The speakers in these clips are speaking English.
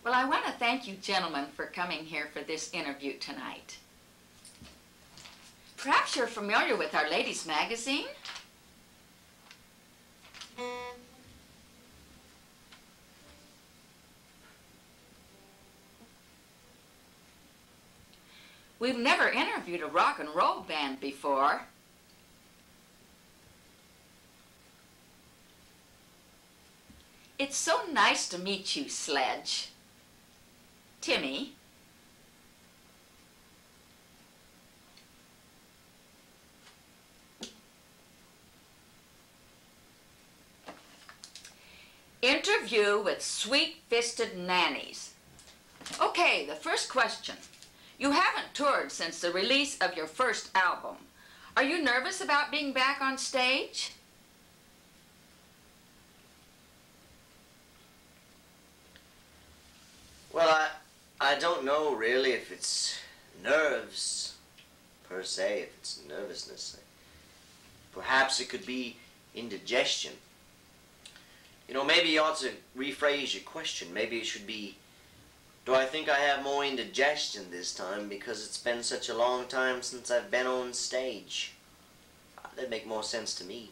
Well, I want to thank you gentlemen for coming here for this interview tonight. Perhaps you're familiar with our ladies' magazine? We've never interviewed a rock and roll band before. It's so nice to meet you, Sledge. Timmy. Interview with sweet-fisted nannies. Okay, the first question. You haven't toured since the release of your first album. Are you nervous about being back on stage? Well, I don't know really if it's nerves per se, if it's nervousness. Perhaps it could be indigestion. You know, maybe you ought to rephrase your question. Maybe it should be, do I think I have more indigestion this time because it's been such a long time since I've been on stage? That'd make more sense to me.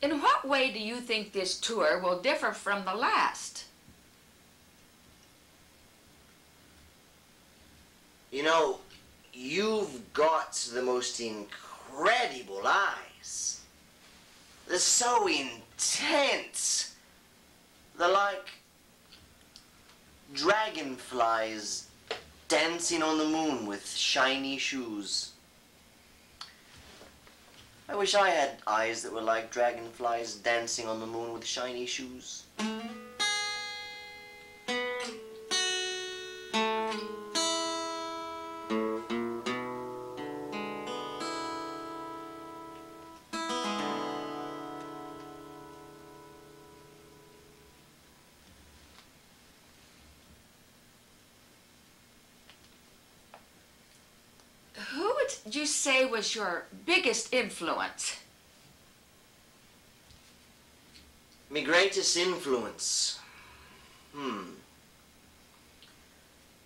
In what way do you think this tour will differ from the last? You know, you've got the most incredible eyes. They're so intense. They're like dragonflies dancing on the moon with shiny shoes. I wish I had eyes that were like dragonflies dancing on the moon with shiny shoes. Would you say was your biggest influence? My greatest influence? You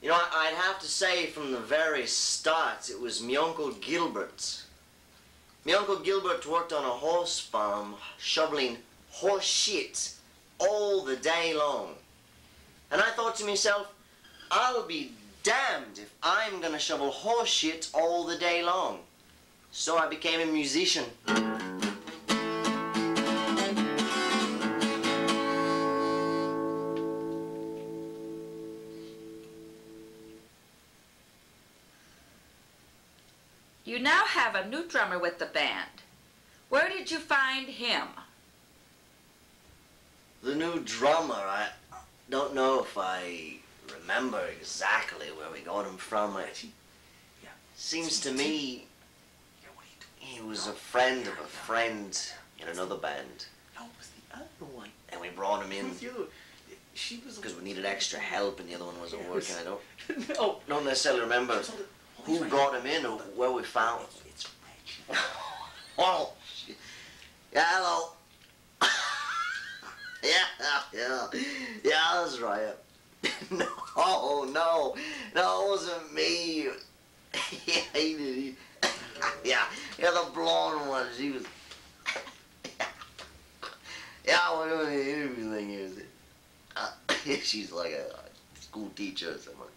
know, I'd have to say from the very start it was my Uncle Gilbert. My Uncle Gilbert worked on a horse farm shoveling horse shit all the day long. And I thought to myself, I'll be damned if I'm gonna shovel horse shit all the day long. So I became a musician. You now have a new drummer with the band. Where did you find him? The new drummer, I don't know if I remember exactly where we got him from. Seems to me he was a friend of a friend in another band. No, it was the other one. And we brought him in She was because we needed extra help and the other one wasn't working. I don't No. necessarily remember who brought him in or where we found him. It's Reg. Oh, shit. Yeah, hello. Yeah, that's right. No, it wasn't me. Yeah, the blonde one, she was, I was doing the interview thing, she's like a school teacher or something.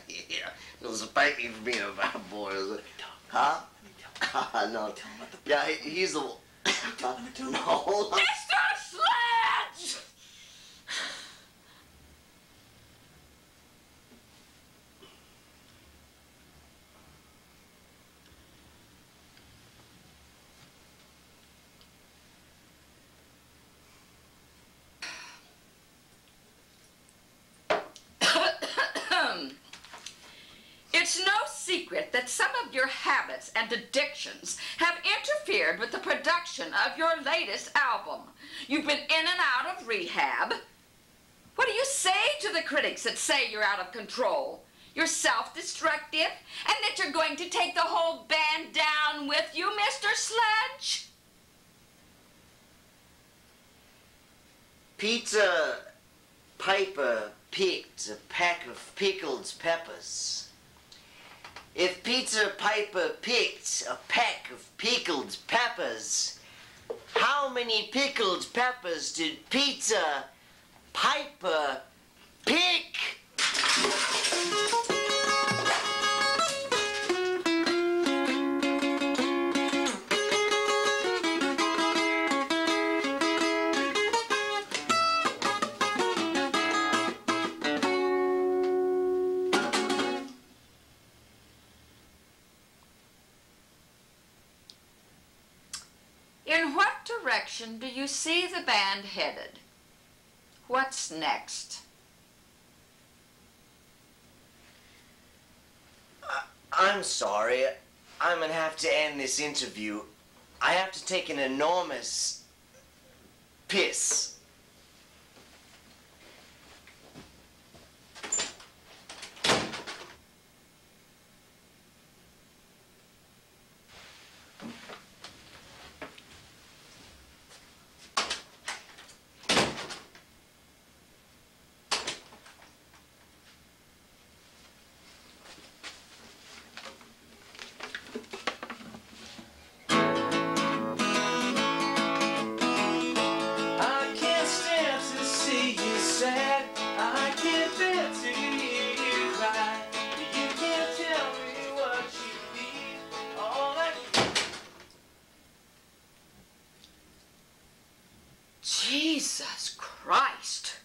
Yeah, it'll spank me for being a bad boy. Huh? No. Yeah, he's the one. No. Mr. Sledge! It's no secret that some of your habits and addictions have interfered with the production of your latest album. You've been in and out of rehab. What do you say to the critics that say you're out of control? you're self-destructive, and that you're going to take the whole band down with you, Mr. Sledge? Peter Piper picked a pack of pickled peppers. If Peter Piper picked a pack of pickled peppers, how many pickled peppers did Peter Piper pick? In what direction do you see the band headed? What's next? I'm sorry. I'm gonna have to end this interview. I have to take an enormous piss. Jesus Christ!